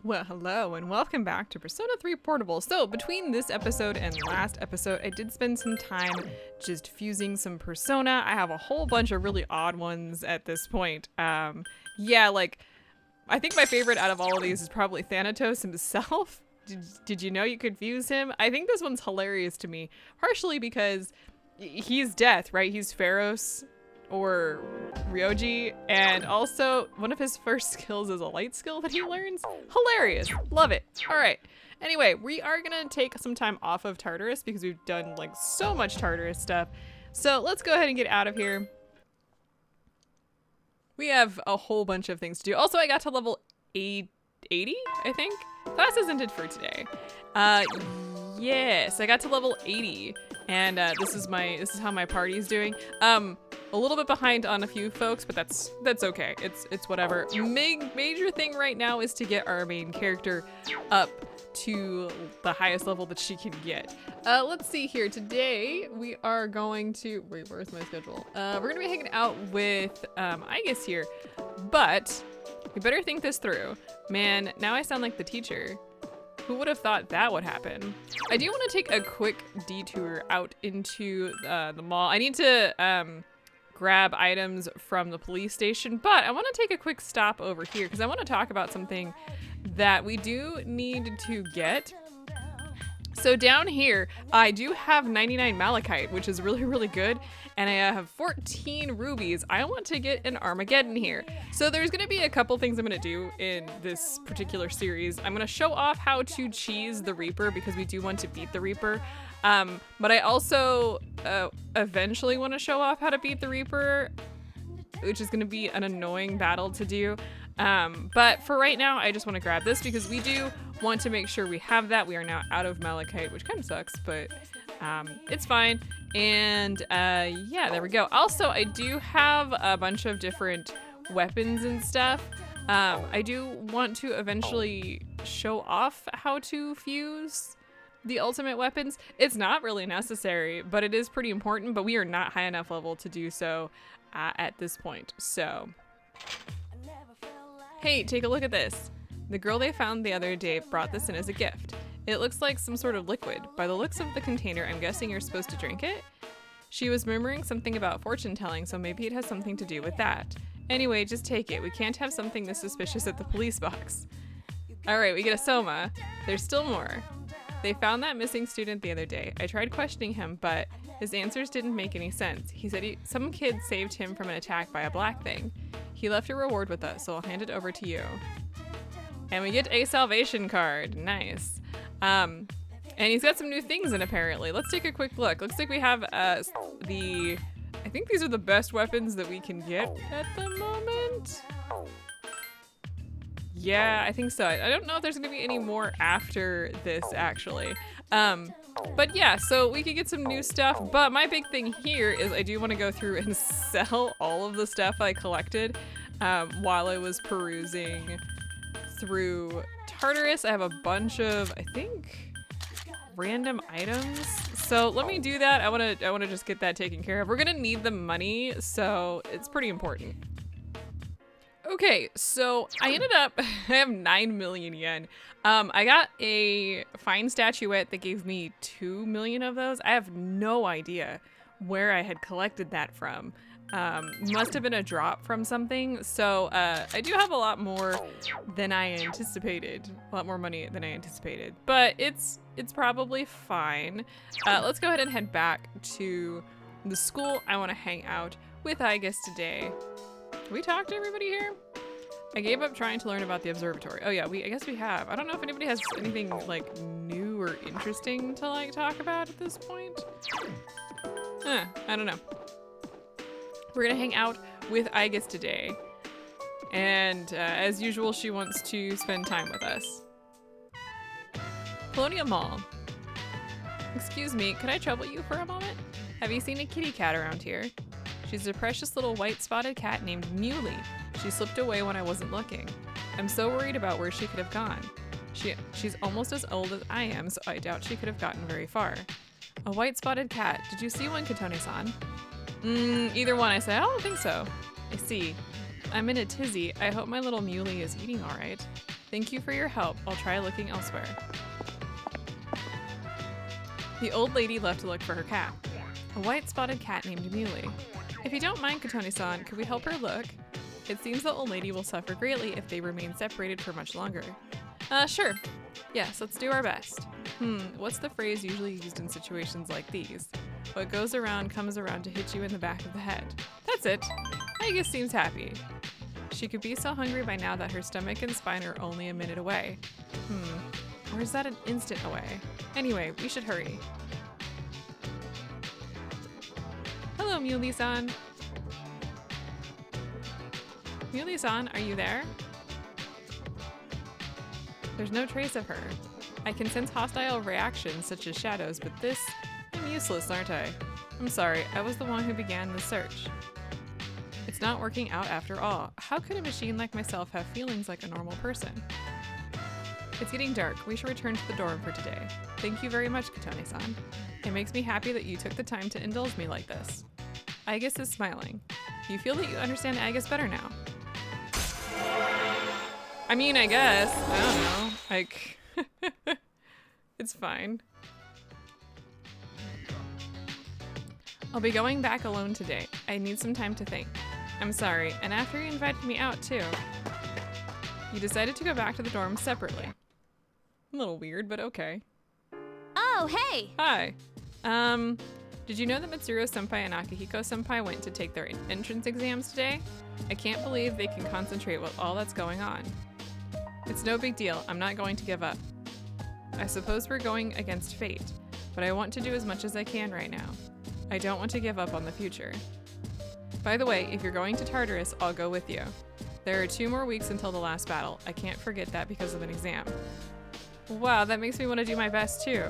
Well, hello and welcome back to Persona 3 Portable. So between this episode and last episode, I did spend some time just fusing some Persona. I have a whole bunch of really odd ones at this point. Yeah, like, I think my favorite out of all of these is probably Thanatos himself. Did you know you could fuse him? I think this one's hilarious to me, partially because he's death, right? He's Pharos or Ryoji, and also one of his first skills is a light skill that he learns. Hilarious. Love it. All right. Anyway, we are gonna take some time off of Tartarus because we've done like so much Tartarus stuff. So let's go ahead and get out of here. We have a whole bunch of things to do. Also, I got to level 80, I think. Class isn't it for today. Yes, I got to level 80, and this is how my party's doing. A little bit behind on a few folks, but that's okay. It's whatever. Major thing right now is to get our main character up to the highest level that she can get. Let's see here. Today we are going to wait. Where's my schedule? We're gonna be hanging out with Aegis here, but we better think this through. Man, now I sound like the teacher. Who would have thought that would happen? I do want to take a quick detour out into the mall. I need to grab items from the police station, but I want to take a quick stop over here because I want to talk about something that we do need to get. So down here, I do have 99 malachite, which is really, really good. And I have 14 rubies. I want to get an Armageddon here. So there's gonna be a couple things I'm gonna do in this particular series. I'm gonna show off how to cheese the Reaper because we do want to beat the Reaper. But I also eventually want to show off how to beat the Reaper, which is gonna be an annoying battle to do. But for right now, I just want to grab this because we do want to make sure we have that. We are now out of malachite, which kind of sucks, but it's fine. And yeah, there we go. Also, I do have a bunch of different weapons and stuff. I do want to eventually show off how to fuse the ultimate weapons. It's not really necessary, but it is pretty important, but we are not high enough level to do so at this point. So hey, take a look at this. The girl they found the other day brought this in as a gift. It looks like some sort of liquid. By the looks of the container, I'm guessing you're supposed to drink it? She was murmuring something about fortune telling, so maybe it has something to do with that. Anyway, just take it. We can't have something this suspicious at the police box. All right, we get a Soma. There's still more. They found that missing student the other day. I tried questioning him, but his answers didn't make any sense. He said some kid saved him from an attack by a black thing. He left a reward with us, so I'll hand it over to you. And we get a salvation card. Nice. And he's got some new things in apparently. Let's take a quick look. Looks like we have I think these are the best weapons that we can get at the moment. Yeah, I think so. I don't know if there's gonna be any more after this actually. But yeah, so we could get some new stuff, but my big thing here is I do want to go through and sell all of the stuff I collected while I was perusing through Tartarus. I have a bunch of, I think, random items. So let me do that. I want to just get that taken care of. We're gonna need the money, so it's pretty important. Okay, so I ended up, I have 9 million yen. I got a fine statuette that gave me 2 million of those. I have no idea where I had collected that from. Must have been a drop from something. So I do have a lot more than I anticipated. A lot more money than I anticipated. But it's probably fine. Let's go ahead and head back to the school. I want to hang out with Aegis today. Can we talk to everybody here? I gave up trying to learn about the observatory. Oh yeah, I guess we have. I don't know if anybody has anything like new or interesting to like talk about at this point. I don't know. We're gonna hang out with Aegis today. And as usual, she wants to spend time with us. Colonial Mall. Excuse me, could I trouble you for a moment? Have you seen a kitty cat around here? She's a precious little white spotted cat named Muley. She slipped away when I wasn't looking. I'm so worried about where she could have gone. She's almost as old as I am, so I doubt she could have gotten very far. A white spotted cat. Did you see one, Katone-san? Either one, I said. I don't think so. I see. I'm in a tizzy. I hope my little muley is eating all right. Thank you for your help. I'll try looking elsewhere. The old lady left to look for her cat. A white-spotted cat named Muley. If you don't mind, Katoni-san, could we help her look? It seems the old lady will suffer greatly if they remain separated for much longer. Sure. Yes, let's do our best. What's the phrase usually used in situations like these? What goes around comes around to hit you in the back of the head. That's it. Aegis seems happy. She could be so hungry by now that her stomach and spine are only a minute away. Or is that an instant away? Anyway, we should hurry. Hello, Muley-san. Muley-san, are you there? There's no trace of her. I can sense hostile reactions such as shadows, but I'm useless, aren't I? I'm sorry, I was the one who began the search. It's not working out after all. How could a machine like myself have feelings like a normal person? It's getting dark. We should return to the dorm for today. Thank you very much, Katoni-san. It makes me happy that you took the time to indulge me like this. Aegis is smiling. You feel that you understand Aegis better now? I mean, I guess. I don't know. Like, it's fine. I'll be going back alone today. I need some time to think. I'm sorry, and after you invited me out too. You decided to go back to the dorm separately. A little weird, but okay. Oh, hey! Hi. Did you know that Mitsuru-senpai and Akihiko-senpai went to take their entrance exams today? I can't believe they can concentrate with all that's going on. It's no big deal. I'm not going to give up. I suppose we're going against fate, but I want to do as much as I can right now. I don't want to give up on the future. By the way, if you're going to Tartarus, I'll go with you. There are 2 more weeks until the last battle. I can't forget that because of an exam. Wow, that makes me want to do my best too.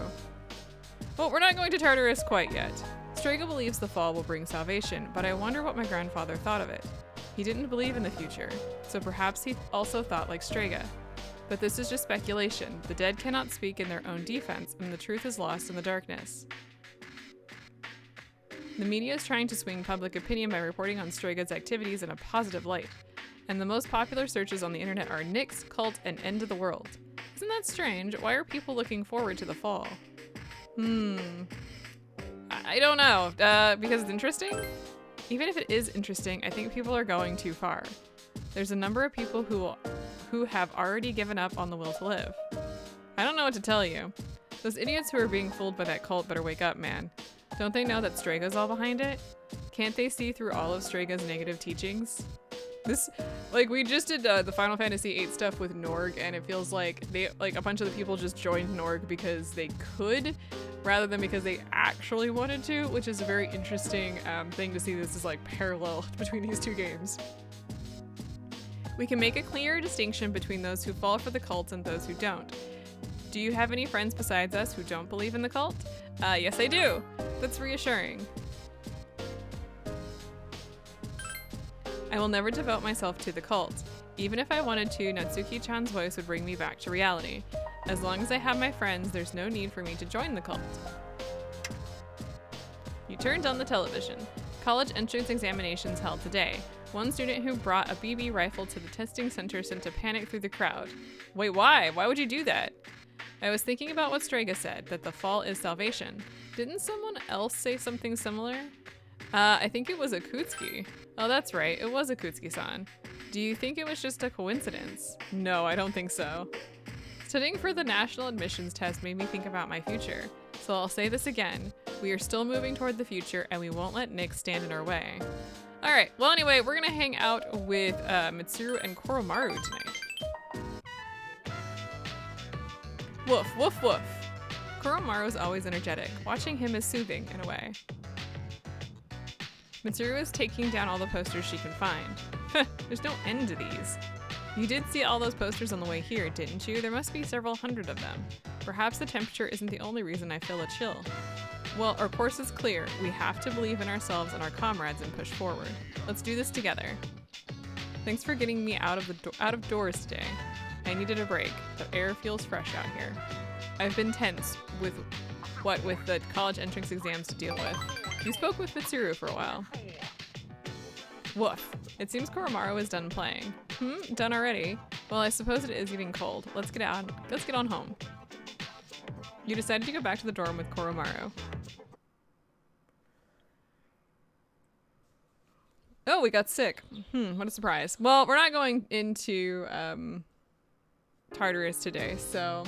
Well, we're not going to Tartarus quite yet. Strega believes the fall will bring salvation, but I wonder what my grandfather thought of it. He didn't believe in the future, so perhaps he also thought like Strega. But this is just speculation. The dead cannot speak in their own defense, and the truth is lost in the darkness. The media is trying to swing public opinion by reporting on Strega's activities in a positive light. And the most popular searches on the internet are Nyx, cult, and end of the world. Isn't that strange? Why are people looking forward to the fall? I don't know. Because it's interesting? Even if it is interesting, I think people are going too far. There's a number of people who have already given up on the will to live. I don't know what to tell you. Those idiots who are being fooled by that cult better wake up, man. Don't they know that Strega's all behind it? Can't they see through all of Strega's negative teachings? We just did the Final Fantasy VIII stuff with Norg, and it feels like a bunch of the people just joined Norg because they could, rather than because they actually wanted to, which is a very interesting thing to see. This is like parallel between these 2 games. We can make a clear distinction between those who fall for the cult and those who don't. Do you have any friends besides us who don't believe in the cult? Yes, I do. That's reassuring. I will never devote myself to the cult. Even if I wanted to, Natsuki-chan's voice would bring me back to reality. As long as I have my friends, there's no need for me to join the cult. You turned on the television. College entrance examinations held today. One student who brought a BB rifle to the testing center sent a panic through the crowd. Wait, why? Why would you do that? I was thinking about what Strega said, that the fall is salvation. Didn't someone else say something similar? I think it was Akutsuki. Oh, that's right. It was Akutsuki-san. Do you think it was just a coincidence? No, I don't think so. Studying for the national admissions test made me think about my future. So I'll say this again. We are still moving toward the future, and we won't let Nyx stand in our way. All right. Well, anyway, we're going to hang out with Mitsuru and Koromaru tonight. Woof, woof, woof. Koromaru is always energetic. Watching him is soothing in a way. Mitsuru is taking down all the posters she can find. There's no end to these. You did see all those posters on the way here, didn't you? There must be several hundred of them. Perhaps the temperature isn't the only reason I feel a chill. Well, our course is clear. We have to believe in ourselves and our comrades and push forward. Let's do this together. Thanks for getting me out of doors today. I needed a break. The air feels fresh out here. I've been tense with the college entrance exams to deal with. You spoke with Mitsuru for a while. Woof. It seems Koromaru is done playing. Done already? Well, I suppose it is getting cold. Let's get on home. You decided to go back to the dorm with Koromaru. Oh, we got sick. What a surprise. Well, we're not going into Tartarus today, so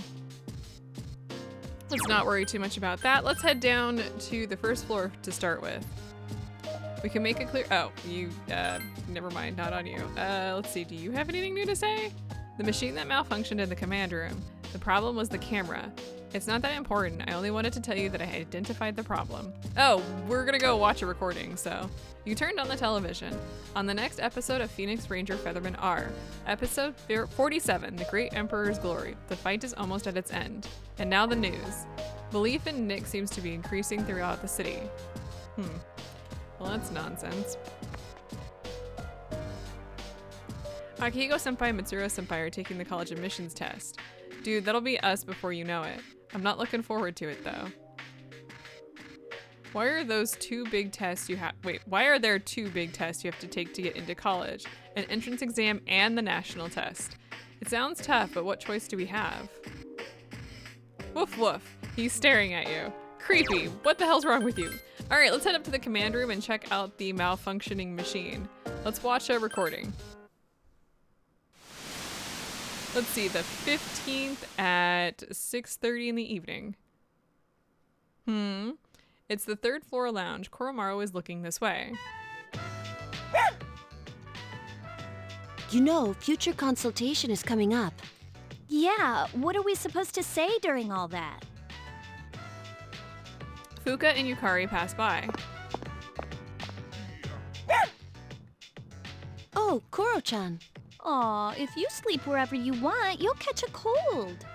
let's not worry too much about that. Let's head down to the first floor to start with. We can make it clear. Oh, you, never mind, not on you. Let's see, do you have anything new to say? The machine that malfunctioned in the command room. The problem was the camera. It's not that important. I only wanted to tell you that I identified the problem. Oh, we're gonna go watch a recording, so. You turned on the television. On the next episode of Phoenix Ranger Featherman R, episode 47, The Great Emperor's Glory. The fight is almost at its end. And now the news. Belief in Nick seems to be increasing throughout the city. Well, that's nonsense. Akihiko-senpai and Mitsuru-senpai are taking the college admissions test. Dude, that'll be us before you know it. I'm not looking forward to it, though. Why are those two big tests you have? Wait, why are there two big tests you have to take to get into college? An entrance exam and the national test. It sounds tough, but what choice do we have? Woof woof. He's staring at you. Creepy. What the hell's wrong with you? All right, let's head up to the command room and check out the malfunctioning machine. Let's watch a recording. Let's see, the 15th at 6:30 in the evening. It's the third floor lounge. Koromaru is looking this way. You know, future consultation is coming up. Yeah, what are we supposed to say during all that? Fuka and Yukari pass by. Oh, Koro-chan. Aw, if you sleep wherever you want, you'll catch a cold.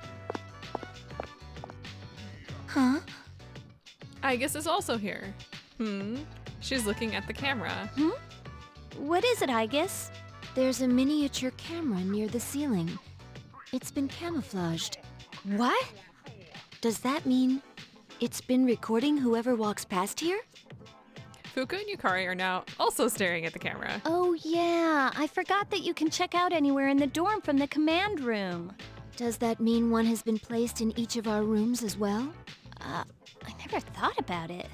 Huh? Aigis is also here. She's looking at the camera. What is it, Aigis? There's a miniature camera near the ceiling. It's been camouflaged. What? Does that mean it's been recording whoever walks past here? Fuka and Yukari are now also staring at the camera. Oh yeah, I forgot that you can check out anywhere in the dorm from the command room. Does that mean one has been placed in each of our rooms as well? I never thought about it,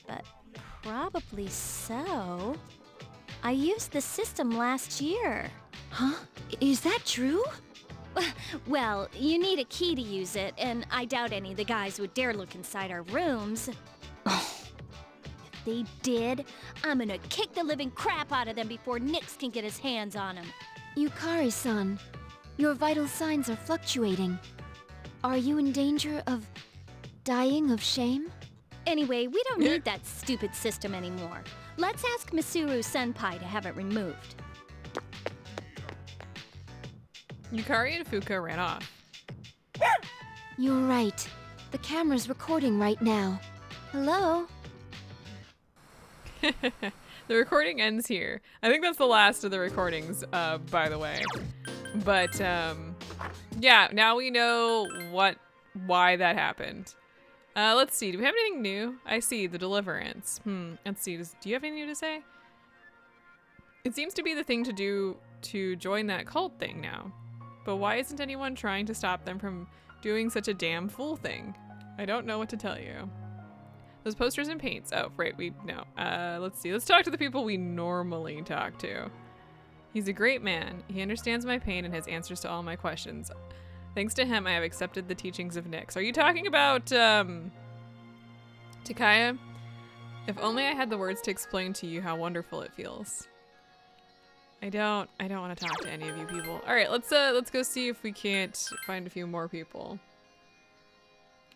but probably so. I used the system last year. Huh? Is that true? Well, you need a key to use it, and I doubt any of the guys would dare look inside our rooms. If they did, I'm gonna kick the living crap out of them before Nix can get his hands on them. Yukari-san, your vital signs are fluctuating. Are you in danger of dying of shame? Anyway, we don't need that stupid system anymore. Let's ask Mitsuru-senpai to have it removed. Yukari and Fuka ran off. You're right. The camera's recording right now. Hello? The recording ends here. I think that's the last of the recordings, by the way. But, yeah, now we know why that happened. Let's see, do we have anything new? I see, the deliverance. Let's see, do you have anything new to say? It seems to be the thing to do to join that cult thing now. But why isn't anyone trying to stop them from doing such a damn fool thing? I don't know what to tell you. Those posters and paints. Oh, right, no. Let's see, let's talk to the people we normally talk to. He's a great man. He understands my pain and has answers to all my questions. Thanks to him, I have accepted the teachings of Nix. Are you talking about, Takaya? If only I had the words to explain to you how wonderful it feels. I don't want to talk to any of you people. All right, let's go see if we can't find a few more people.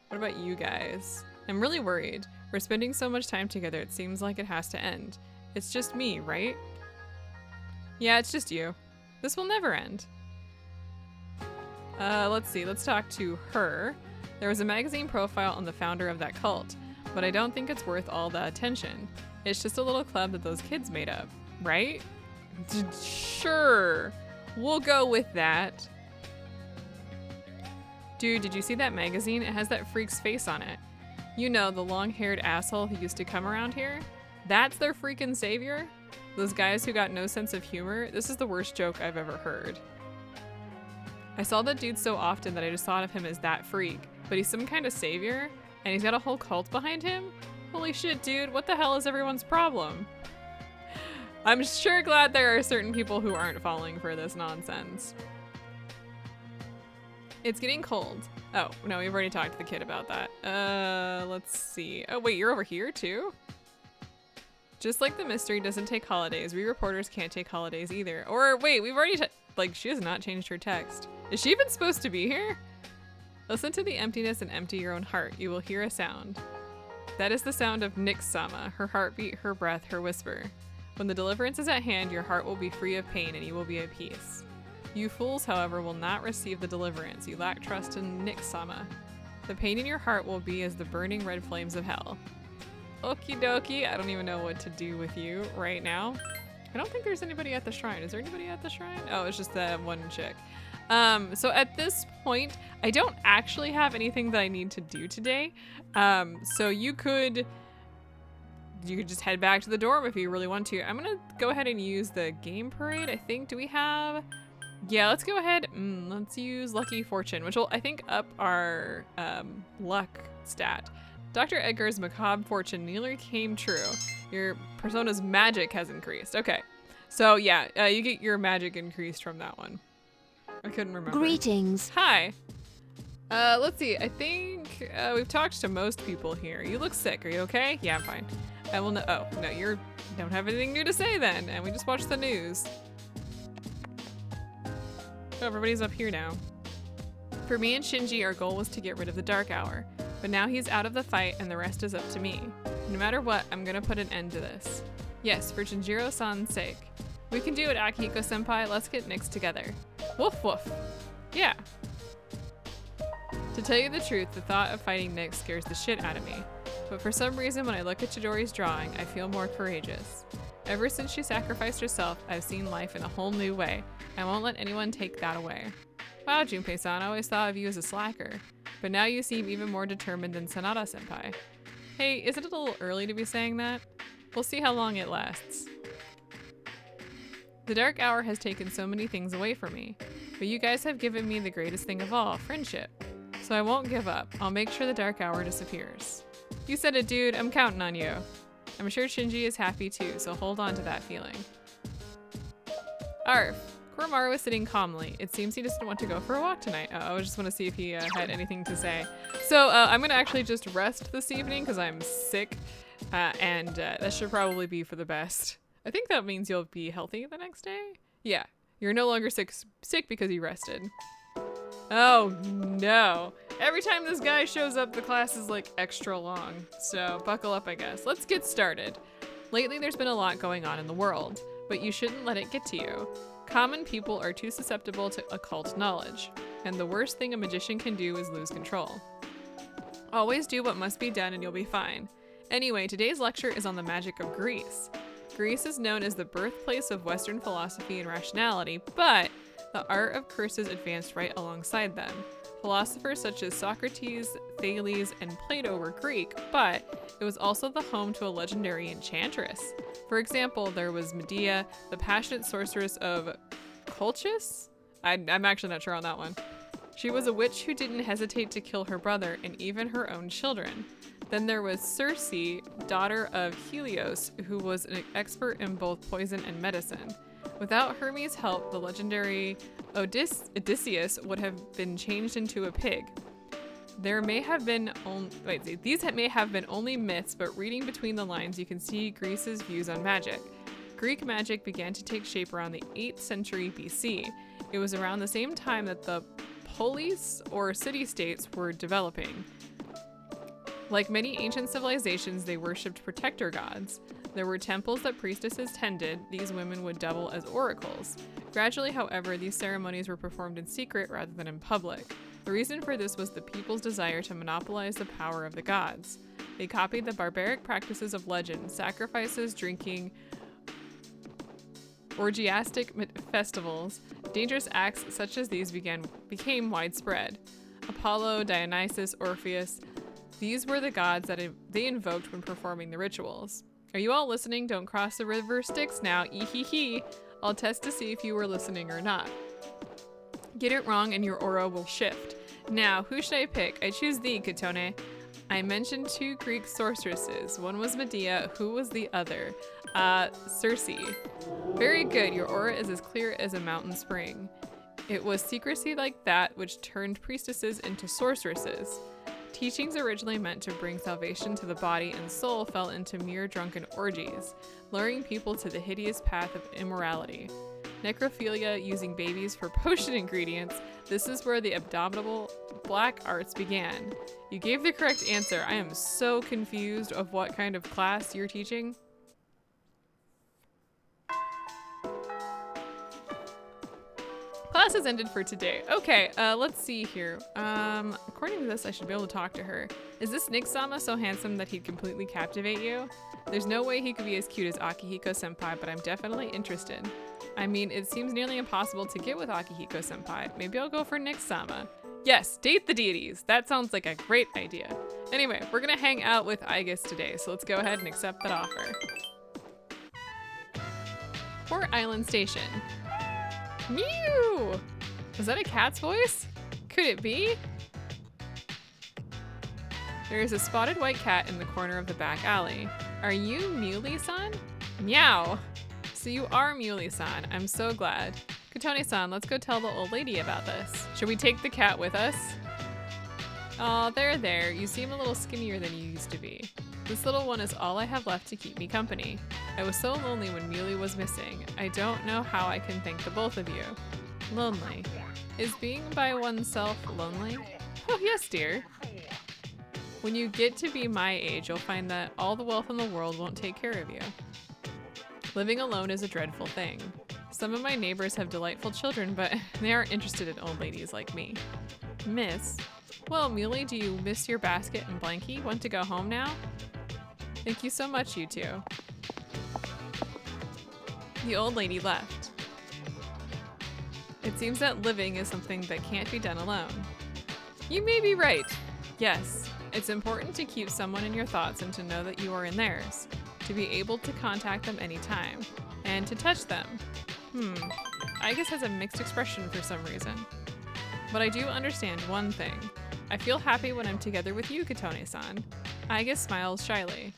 What about you guys? I'm really worried. We're spending so much time together, it seems like it has to end. It's just me, right? Yeah, it's just you. This will never end. Let's see, let's talk to her. There was a magazine profile on the founder of that cult, but I don't think it's worth all the attention. It's just a little club that those kids made up, right? Sure, we'll go with that. Dude, did you see that magazine? It has that freak's face on it. You know, the long-haired asshole who used to come around here? That's their freaking savior? Those guys who got no sense of humor? This is the worst joke I've ever heard. I saw that dude so often that I just thought of him as that freak, but he's some kind of savior, and he's got a whole cult behind him? Holy shit, dude, what the hell is everyone's problem? I'm sure glad there are certain people who aren't falling for this nonsense. It's getting cold. Oh, no, we've already talked to the kid about that. Let's see. Oh, wait, you're over here too? Just like the mystery doesn't take holidays, we reporters can't take holidays either. Or wait, we've already, like, she has not changed her text. Is she even supposed to be here? Listen to the emptiness and empty your own heart. You will hear a sound. That is the sound of Nyx-sama, her heartbeat, her breath, her whisper. When the deliverance is at hand, your heart will be free of pain and you will be at peace. You fools, however, will not receive the deliverance. You lack trust in Nyx-sama. The pain in your heart will be as the burning red flames of hell. Okie dokie, I don't even know what to do with you right now. I don't think there's anybody at the shrine. Is there anybody at the shrine? Oh, it's just that one chick. So at this point, I don't actually have anything that I need to do today. So you could just head back to the dorm if you really want to. I'm gonna go ahead and use the game parade, I think. Do we have... Yeah, let's go ahead. Let's use Lucky Fortune, which will, I think, up our luck stat. Dr. Edgar's macabre fortune nearly came true. Your persona's magic has increased. Okay. So yeah, you get your magic increased from that one. I couldn't remember. Greetings. Hi. Let's see. I think we've talked to most people here. You look sick. Are you okay? Yeah, I'm fine. I will know. Oh, no, you don't have anything new to say then. And we just watched the news. Oh, everybody's up here now. For me and Shinji, our goal was to get rid of the Dark Hour. But now he's out of the fight and the rest is up to me. No matter what, I'm gonna put an end to this. Yes, for Jinjiro-san's sake. We can do it, Akihiko-senpai. Let's get Nyx together. Woof woof. Yeah. To tell you the truth, the thought of fighting Nyx scares the shit out of me. But for some reason, when I look at Chidori's drawing, I feel more courageous. Ever since she sacrificed herself, I've seen life in a whole new way. I won't let anyone take that away. Wow, Junpei-san, I always thought of you as a slacker. But now you seem even more determined than Sanada-senpai. Hey, is it a little early to be saying that? We'll see how long it lasts. The Dark Hour has taken so many things away from me, but you guys have given me the greatest thing of all, friendship. So I won't give up. I'll make sure the Dark Hour disappears. You said it, dude. I'm counting on you. I'm sure Shinji is happy too, so hold on to that feeling. Arf. Koromaru was sitting calmly. It seems he doesn't want to go for a walk tonight. I just want to see if he had anything to say. So I'm going to actually just rest this evening because I'm sick, and that should probably be for the best. I think that means you'll be healthy the next day. Yeah, you're no longer sick because you rested. Oh no. Every time this guy shows up, the class is like extra long. So buckle up, I guess. Let's get started. Lately, there's been a lot going on in the world, but you shouldn't let it get to you. Common people are too susceptible to occult knowledge, and the worst thing a magician can do is lose control. Always do what must be done and you'll be fine. Anyway, today's lecture is on the magic of Greece. Greece is known as the birthplace of Western philosophy and rationality, but the art of curses advanced right alongside them. Philosophers such as Socrates, Thales, and Plato were Greek, but it was also the home to a legendary enchantress. For example, there was Medea, the passionate sorceress of Colchis? I'm actually not sure on that one. She was a witch who didn't hesitate to kill her brother and even her own children. Then there was Circe, daughter of Helios, who was an expert in both poison and medicine. Without Hermes' help, the legendary Odysseus would have been changed into a pig. There may have been these may have been only myths, but reading between the lines, you can see Greece's views on magic. Greek magic began to take shape around the 8th century BC. It was around the same time that the polis, or city-states, were developing. Like many ancient civilizations, they worshipped protector gods. There were temples that priestesses tended. These women would double as oracles. Gradually, however, these ceremonies were performed in secret rather than in public. The reason for this was the people's desire to monopolize the power of the gods. They copied the barbaric practices of legend, sacrifices, drinking, orgiastic festivals. Dangerous acts such as these became widespread. Apollo, Dionysus, Orpheus, these were the gods that they invoked when performing the rituals. Are you all listening? Don't cross the river Styx now. Eehee. I'll test to see if you were listening or not. Get it wrong and your aura will shift. Now, who should I pick? I choose thee, Katone. I mentioned 2 Greek sorceresses. One was Medea. Who was the other? Circe. Very good. Your aura is as clear as a mountain spring. It was secrecy like that which turned priestesses into sorceresses. Teachings originally meant to bring salvation to the body and soul fell into mere drunken orgies, luring people to the hideous path of immorality. Necrophilia using babies for potion ingredients. This is where the abominable black arts began. You gave the correct answer. I am so confused of what kind of class you're teaching. Class has ended for today. Okay, let's see here. According to this, I should be able to talk to her. Is this Nick-sama so handsome that he'd completely captivate you? There's no way he could be as cute as Akihiko-senpai, but I'm definitely interested. I mean, it seems nearly impossible to get with Akihiko-senpai. Maybe I'll go for Nick-sama. Yes, date the deities. That sounds like a great idea. Anyway, we're gonna hang out with Aigis today, so let's go ahead and accept that offer. Port Island Station. Mew! Was that a cat's voice? Could it be? There is a spotted white cat in the corner of the back alley. Are you Muley-san? Meow! So you are Muley-san. I'm so glad. Katone-san, let's go tell the old lady about this. Should we take the cat with us? Aw, there. You seem a little skinnier than you used to be. This little one is all I have left to keep me company. I was so lonely when Muley was missing. I don't know how I can thank the both of you. Lonely. Is being by oneself lonely? Oh, yes, dear. When you get to be my age, you'll find that all the wealth in the world won't take care of you. Living alone is a dreadful thing. Some of my neighbors have delightful children, but they aren't interested in old ladies like me. Miss? Well, Muley, do you miss your basket and blankie? Want to go home now? Thank you so much, you two. The old lady left. It seems that living is something that can't be done alone. You may be right. Yes, it's important to keep someone in your thoughts and to know that you are in theirs. To be able to contact them anytime. And to touch them. Aigis has a mixed expression for some reason. But I do understand one thing. I feel happy when I'm together with you, Katone-san. Aigis smiles shyly.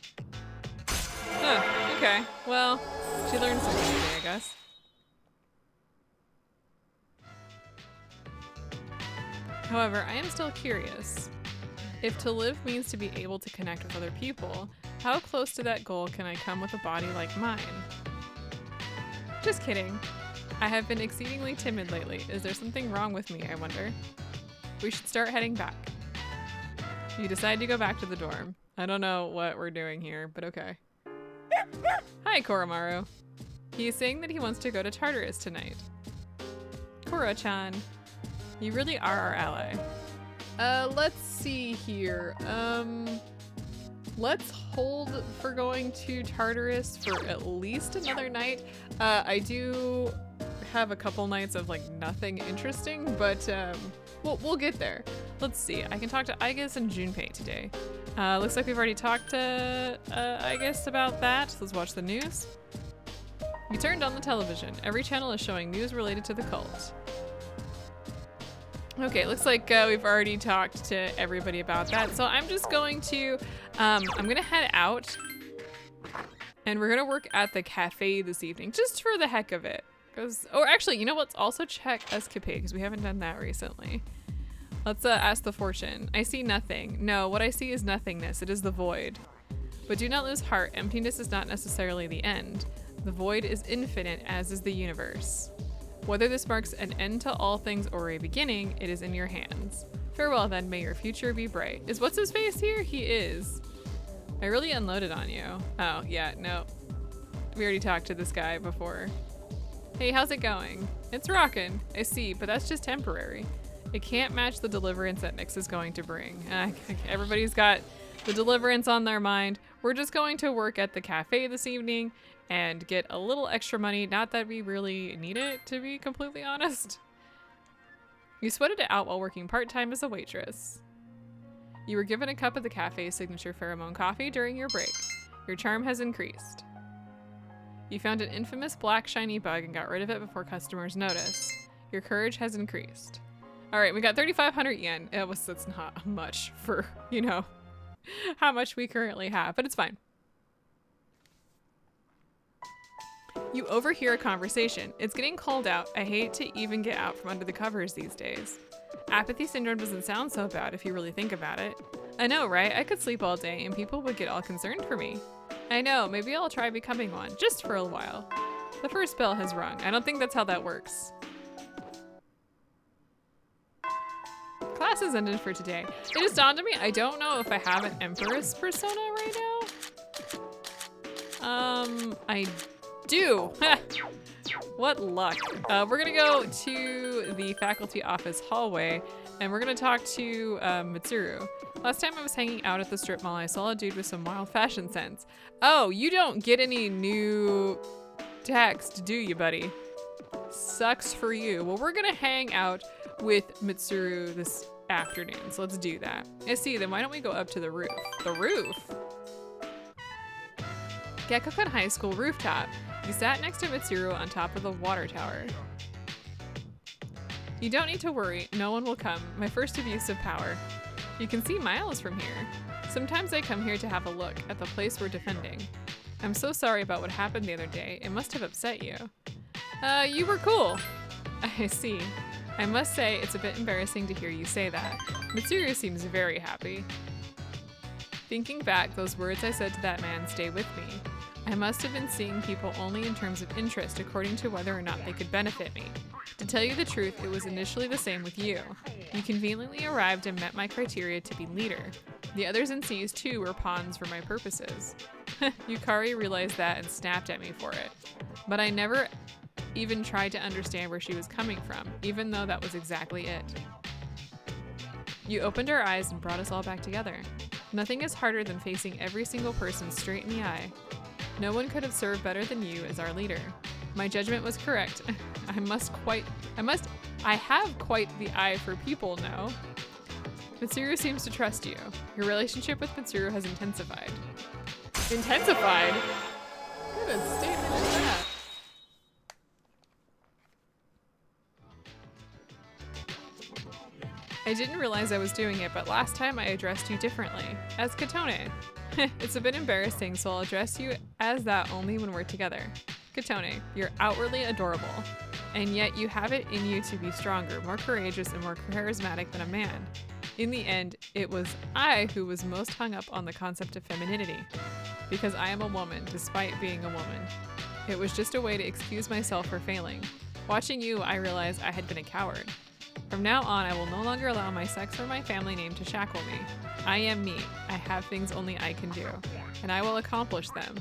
Huh, okay. Well, she learned something today, I guess. However, I am still curious. If to live means to be able to connect with other people, how close to that goal can I come with a body like mine? Just kidding. I have been exceedingly timid lately. Is there something wrong with me, I wonder? We should start heading back. You decide to go back to the dorm. I don't know what we're doing here, but okay. Hi, Koromaru. He is saying that he wants to go to Tartarus tonight. Koro-chan, you really are our ally. Let's see here. Let's hold for going to Tartarus for at least another night. I do have a couple nights of like nothing interesting, but we'll get there. Let's see. I can talk to Aigis and Junpei today. Looks like we've already talked to Aigis about that. So let's watch the news. You turned on the television. Every channel is showing news related to the cult. Okay, looks like we've already talked to everybody about that. So I'm just going to, I'm gonna head out and we're gonna work at the cafe this evening, just for the heck of it. Oh, actually, you know what? Let's also check Escapade because we haven't done that recently. Let's ask the fortune. I see nothing. No, what I see is nothingness. It is the void. But do not lose heart. Emptiness is not necessarily the end. The void is infinite, as is the universe. Whether this marks an end to all things or a beginning, it is in your hands. Farewell then, may your future be bright. Is what's his face here? He is. I really unloaded on you. Oh, yeah, no. We already talked to this guy before. Hey, how's it going? It's rockin'. I see, but that's just temporary. It can't match the deliverance that Nyx is going to bring. Everybody's got the deliverance on their mind. We're just going to work at the cafe this evening and get a little extra money. Not that we really need it, to be completely honest. You sweated it out while working part-time as a waitress. You were given a cup of the cafe's signature pheromone coffee during your break. Your charm has increased. You found an infamous black shiny bug and got rid of it before customers noticed. Your courage has increased. All right, we got 3,500 yen. That's not much for, you know, how much we currently have, but it's fine. You overhear a conversation. It's getting cold out. I hate to even get out from under the covers these days. Apathy syndrome doesn't sound so bad if you really think about it. I know, right? I could sleep all day and people would get all concerned for me. I know, maybe I'll try becoming one, just for a while. The first bell has rung. I don't think that's how that works. Class is ended for today. It just dawned on me, I don't know if I have an Empress persona right now. I do. What luck. We're gonna go to the faculty office hallway and we're gonna talk to Mitsuru. Last time I was hanging out at the strip mall, I saw a dude with some wild fashion sense. Oh, you don't get any new text, do you, buddy? Sucks for you. Well, we're gonna hang out with Mitsuru this afternoon, so let's do that. I see, then why don't we go up to the roof? The roof? Gekkokan High School rooftop. You sat next to Mitsuru on top of the water tower. You don't need to worry, no one will come. My first abuse of power. You can see miles from here. Sometimes I come here to have a look at the place we're defending. I'm so sorry about what happened the other day. It must have upset you. You were cool. I see. I must say, it's a bit embarrassing to hear you say that. Mitsuru seems very happy. Thinking back, those words I said to that man stay with me. I must have been seeing people only in terms of interest according to whether or not they could benefit me. To tell you the truth, it was initially the same with you. You conveniently arrived and met my criteria to be leader. The others in C's too were pawns for my purposes. Yukari realized that and snapped at me for it. But I never even tried to understand where she was coming from, even though that was exactly it. You opened our eyes and brought us all back together. Nothing is harder than facing every single person straight in the eye. No one could have served better than you as our leader. My judgment was correct. I have quite the eye for people now. Mitsuru seems to trust you. Your relationship with Mitsuru has intensified. Intensified? What a statement is that? I didn't realize I was doing it, but last time I addressed you differently, as Katone. It's a bit embarrassing, so I'll address you as that only when we're together. Katone, you're outwardly adorable, and yet you have it in you to be stronger, more courageous, and more charismatic than a man. In the end, it was I who was most hung up on the concept of femininity, because I am a woman, despite being a woman. It was just a way to excuse myself for failing. Watching you, I realized I had been a coward. From now on, I will no longer allow my sex or my family name to shackle me. I am me. I have things only I can do, and I will accomplish them.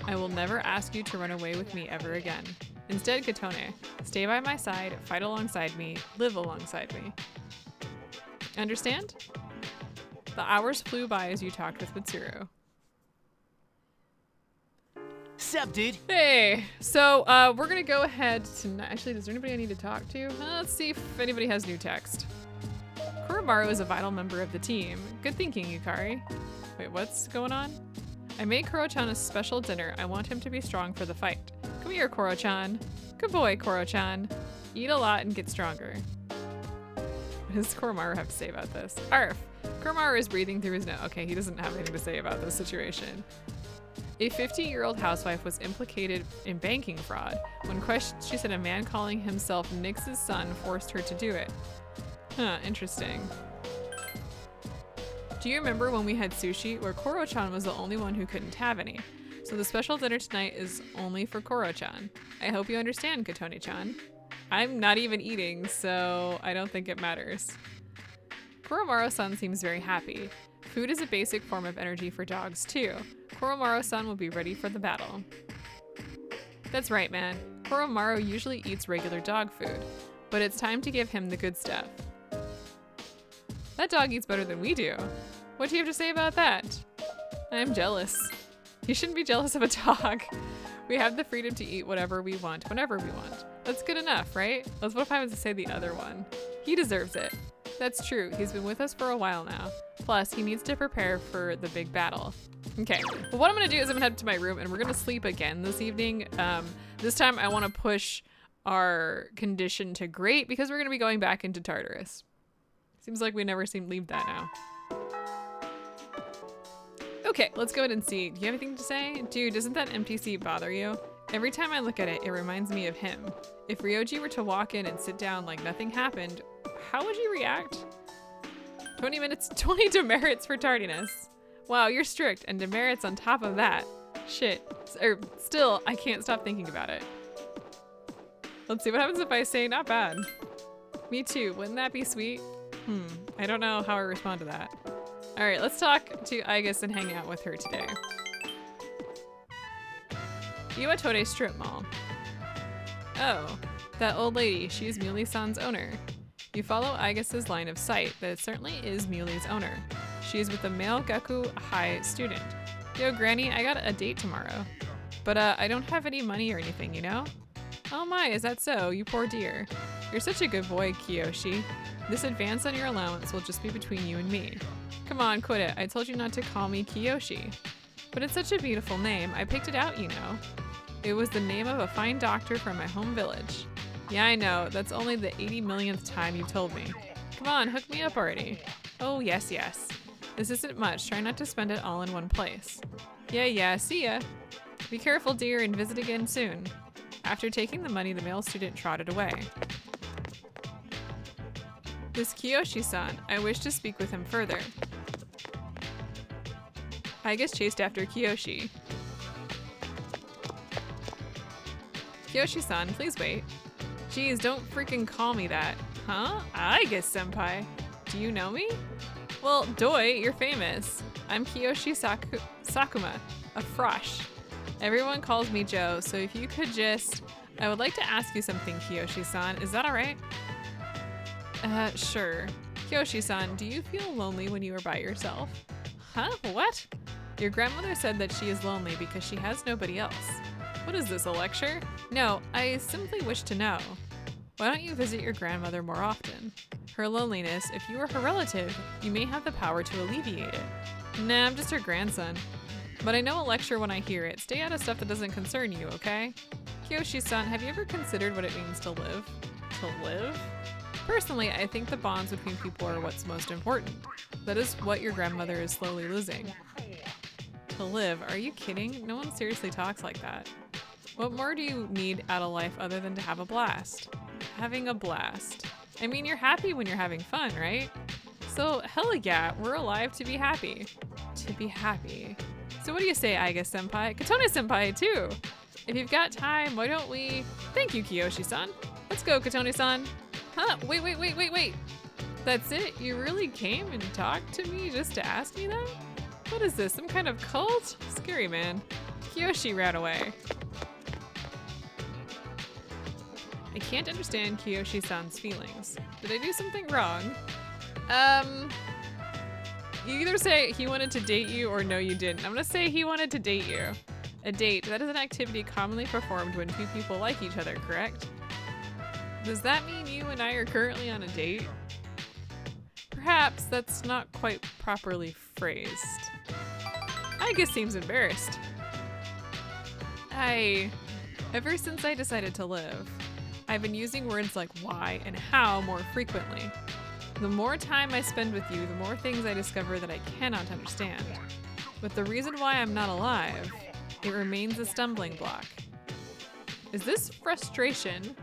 I will never ask you to run away with me ever again. Instead, Katone, stay by my side, fight alongside me, live alongside me. Understand? The hours flew by as you talked with Mitsuru. Sup, dude? Hey, so we're gonna go ahead to, actually, is there anybody I need to talk to? Let's see if anybody has new text. Kuromaru is a vital member of the team. Good thinking, Yukari. Wait, what's going on? I made Koro-chan a special dinner. I want him to be strong for the fight. Come here, Koro-chan. Good boy, Koro-chan. Eat a lot and get stronger. What does Kuromaru have to say about this? Arf. Kuromaru is breathing through his nose. Okay, he doesn't have anything to say about this situation. A 50-year-old housewife was implicated in banking fraud. When questioned, she said a man calling himself Nix's son forced her to do it. Huh, interesting. Do you remember when we had sushi where Koro-chan was the only one who couldn't have any? So the special dinner tonight is only for Koro-chan. I hope you understand, Katone-chan. I'm not even eating, so I don't think it matters. Kuromaru-san seems very happy. Food is a basic form of energy for dogs, too. Kuromaru-san will be ready for the battle. That's right, man. Kuromaru usually eats regular dog food, but it's time to give him the good stuff. That dog eats better than we do. What do you have to say about that? I'm jealous. You shouldn't be jealous of a dog. We have the freedom to eat whatever we want, whenever we want. That's good enough, right? What if I was to say the other one? He deserves it. That's true. He's been with us for a while now. Plus, he needs to prepare for the big battle. Okay, well, what I'm gonna do is I'm gonna head to my room and we're gonna sleep again this evening. This time I wanna push our condition to great because we're going to be going back into Tartarus. Seems like we never seem to leave that now. Okay, let's go ahead and see. Do you have anything to say? Dude, doesn't that empty seat bother you? Every time I look at it, it reminds me of him. If Ryoji were to walk in and sit down like nothing happened, how would you react? 20 minutes, 20 demerits for tardiness. Wow, you're strict, and demerits on top of that. Shit. Still, I can't stop thinking about it. Let's see what happens if I say not bad. Me too, wouldn't that be sweet? I don't know how I respond to that. All right, let's talk to Aigis and hang out with her today. Iwatore Strip Mall. Oh, that old lady, she's Muley-san's owner. You follow Aigis' line of sight that it certainly is Muley's owner. She's with a male Gaku High student. Yo, Granny, I got a date tomorrow. But I don't have any money or anything, you know? Oh my, is that so? You poor dear. You're such a good boy, Kiyoshi. This advance on your allowance will just be between you and me. Come on, quit it. I told you not to call me Kiyoshi. But it's such a beautiful name. I picked it out, you know. It was the name of a fine doctor from my home village. Yeah, I know. That's only the 80 millionth time you've told me. Come on, hook me up already. Oh, yes, yes. This isn't much. Try not to spend it all in one place. Yeah, see ya. Be careful, dear, and visit again soon. After taking the money, the male student trotted away. This Kiyoshi-san, I wish to speak with him further. Aigis chased after Kiyoshi. Kiyoshi-san, please wait. Geez, don't freaking call me that. Huh? Aigis-senpai. Do you know me? Well, doi, you're famous. I'm Kiyoshi Sakuma, a frosh. Everyone calls me Joe, so if you could just... I would like to ask you something, Kiyoshi-san. Is that alright? Sure. Kiyoshi-san, do you feel lonely when you are by yourself? Huh? What? Your grandmother said that she is lonely because she has nobody else. What is this, a lecture? No, I simply wish to know. Why don't you visit your grandmother more often? Her loneliness, if you are her relative, you may have the power to alleviate it. Nah, I'm just her grandson. But I know a lecture when I hear it. Stay out of stuff that doesn't concern you, okay? Kiyoshi-san, have you ever considered what it means to live? To live? Personally, I think the bonds between people are what's most important. That is what your grandmother is slowly losing. To live? Are you kidding? No one seriously talks like that. What more do you need out of life other than to have a blast? Having a blast. I mean, you're happy when you're having fun, right? So, hell yeah, we're alive to be happy. To be happy. So what do you say, Aigis-senpai? Katone-senpai, too! If you've got time, why don't we... Thank you, Kiyoshi-san. Let's go, Katone-san. Huh? Wait. That's it? You really came and talked to me just to ask me that? What is this, some kind of cult? Scary, man. Kiyoshi ran away. I can't understand Kiyoshi-san's feelings. Did I do something wrong? You either say he wanted to date you or no you didn't. I'm gonna say he wanted to date you. A date, that is an activity commonly performed when two people like each other, correct? Does that mean you and I are currently on a date? Perhaps that's not quite properly phrased. Aigis seems embarrassed. Ever since I decided to live, I've been using words like why and how more frequently. The more time I spend with you, the more things I discover that I cannot understand. But the reason why I'm not alive, it remains a stumbling block. Is this frustration?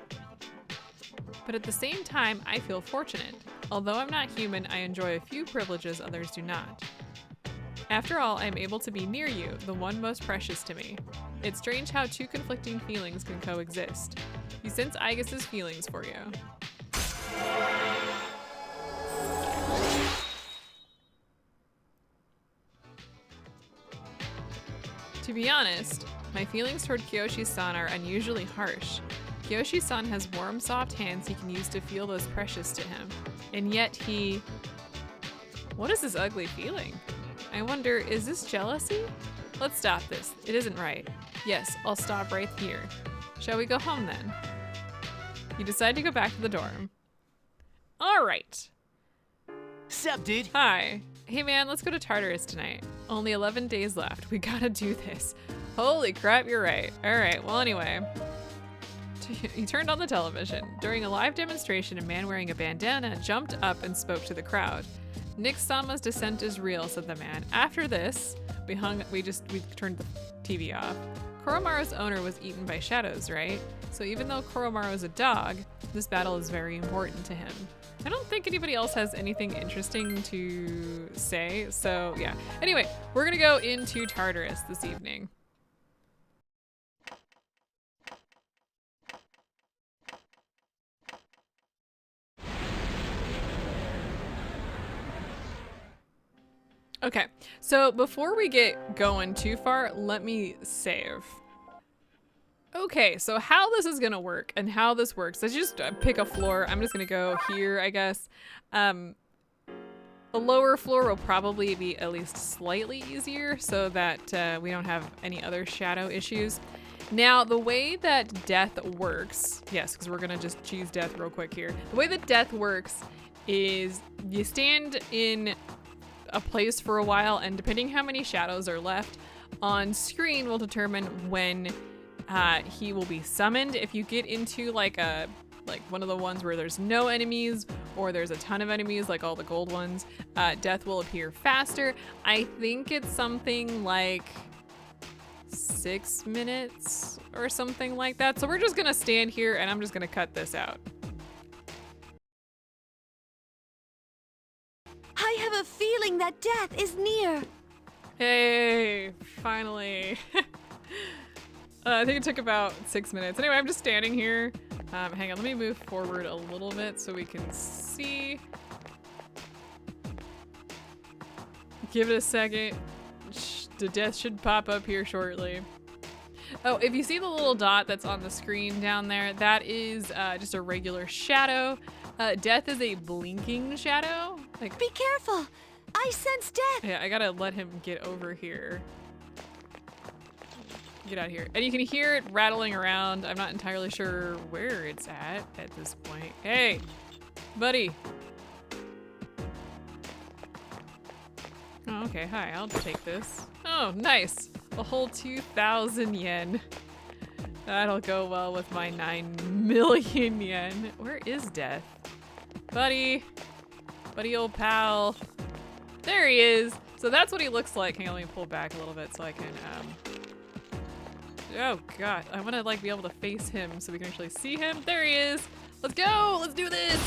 But at the same time, I feel fortunate. Although I'm not human, I enjoy a few privileges others do not. After all, I'm able to be near you, the one most precious to me. It's strange how two conflicting feelings can coexist. You sense Aigis' feelings for you. To be honest, my feelings toward Kiyoshi-san are unusually harsh. Kiyoshi-san has warm, soft hands he can use to feel those precious to him. And yet he... What is this ugly feeling? I wonder, is this jealousy? Let's stop this. It isn't right. Yes, I'll stop right here. Shall we go home then? You decide to go back to the dorm. All right. Sup, dude? Hi. Hey man, let's go to Tartarus tonight. Only 11 days left. We gotta do this. Holy crap, you're right. All right, well anyway. He turned on the television. During a live demonstration, a man wearing a bandana jumped up and spoke to the crowd. Nick Sama's descent is real, said the man. After this, we turned the TV off. Koromaru's owner was eaten by shadows, right? So even though Koromaru is a dog, this battle is very important to him. I don't think anybody else has anything interesting to say, so yeah. Anyway, we're gonna go into Tartarus this evening. Okay, so before we get going too far, let me save. Okay, so how this is gonna work and how this works, let's just pick a floor. I'm just gonna go here, I guess. A lower floor will probably be at least slightly easier so that we don't have any other shadow issues. Now, the way that death works, yes, because we're gonna just choose death real quick here. The way that death works is you stand in a place for a while, and depending how many shadows are left on screen will determine when he will be summoned. If you get into like one of the ones where there's no enemies or there's a ton of enemies, like all the gold ones, death will appear faster. I think it's something like 6 minutes or something like that. So we're just gonna stand here and I'm just gonna cut this out. I have a feeling that death is near. Hey, finally. I think it took about 6 minutes. Anyway, I'm just standing here. Hang on, let me move forward a little bit so we can see. Give it a second. The death should pop up here shortly. Oh, if you see the little dot that's on the screen down there, that is just a regular shadow. Death is a blinking shadow. Like, Be careful! I sense death! yeah, I gotta let him get over here. Get out of here. And you can hear it rattling around. I'm not entirely sure where it's at this point. Hey, buddy. Oh, okay, hi, I'll take this. Oh, nice. A whole 2,000 yen. That'll go well with my 9 million yen. Where is Death? Buddy. Buddy old pal. There he is. So that's what he looks like. Hang on, let me pull back a little bit so I can, oh god, I want to like be able to face him so we can actually see him. There he is. Let's go. Let's do this.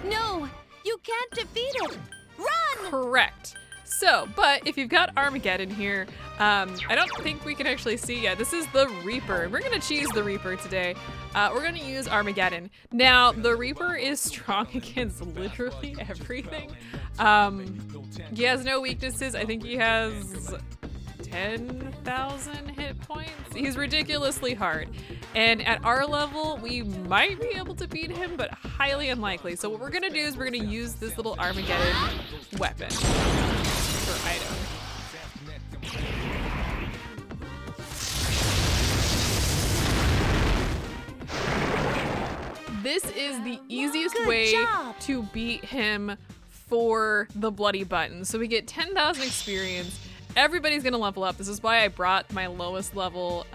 No! You can't defeat it! Run! Correct. So, but if you've got Armageddon here, I don't think we can actually see yet. This is the Reaper. We're gonna choose the Reaper today. We're gonna use Armageddon. Now, the Reaper is strong against literally everything. He has no weaknesses. I think he has 10,000 hit points. He's ridiculously hard. And at our level, we might be able to beat him, but highly unlikely. So what we're gonna do is we're gonna use this little Armageddon weapon for item. This is the easiest Good way job. to beat him for the bloody button. So we get 10,000 experience. Everybody's gonna level up. This is why I brought my lowest level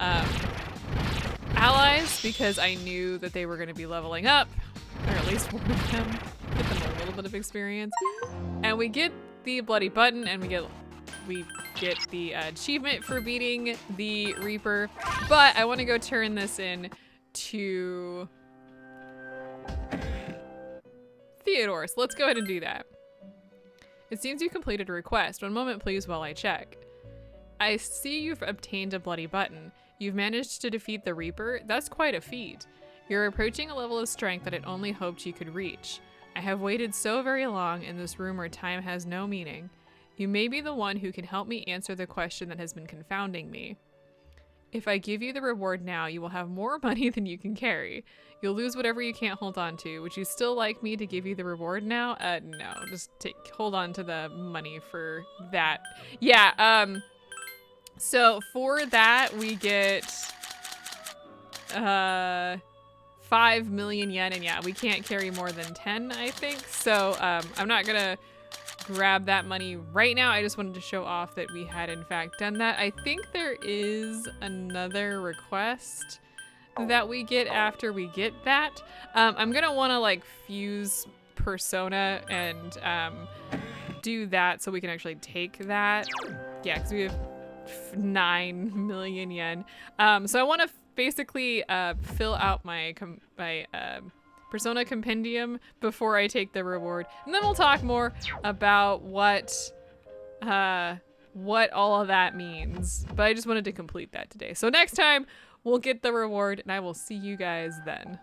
allies, because I knew that they were gonna be leveling up, or at least one of them. Get them a little bit of experience. And we get the bloody button, and we get the achievement for beating the Reaper. But I wanna go turn this in to Theodore, so let's go ahead and do that. It seems you completed a request. One moment please while I check. I see you've obtained a bloody button. You've managed to defeat the Reaper? That's quite a feat. You're approaching a level of strength that I'd only hoped you could reach. I have waited so very long in this room where time has no meaning. You may be the one who can help me answer the question that has been confounding me. If I give you the reward now, you will have more money than you can carry. You'll lose whatever you can't hold on to. Would you still like me to give you the reward now? No, just hold on to the money for that. Yeah, so for that we get 5 million yen, and yeah, we can't carry more than 10, I think. So I'm not gonna grab that money right now. I just wanted to show off that we had in fact done that. I think there is another request that we get after we get that. I'm gonna want to like fuse Persona and do that so we can actually take that. Yeah, because we have 9 million yen. So I want to basically fill out my Persona compendium before I take the reward, and then we'll talk more about what all of that means. But I just wanted to complete that today. So next time we'll get the reward, and I will see you guys then.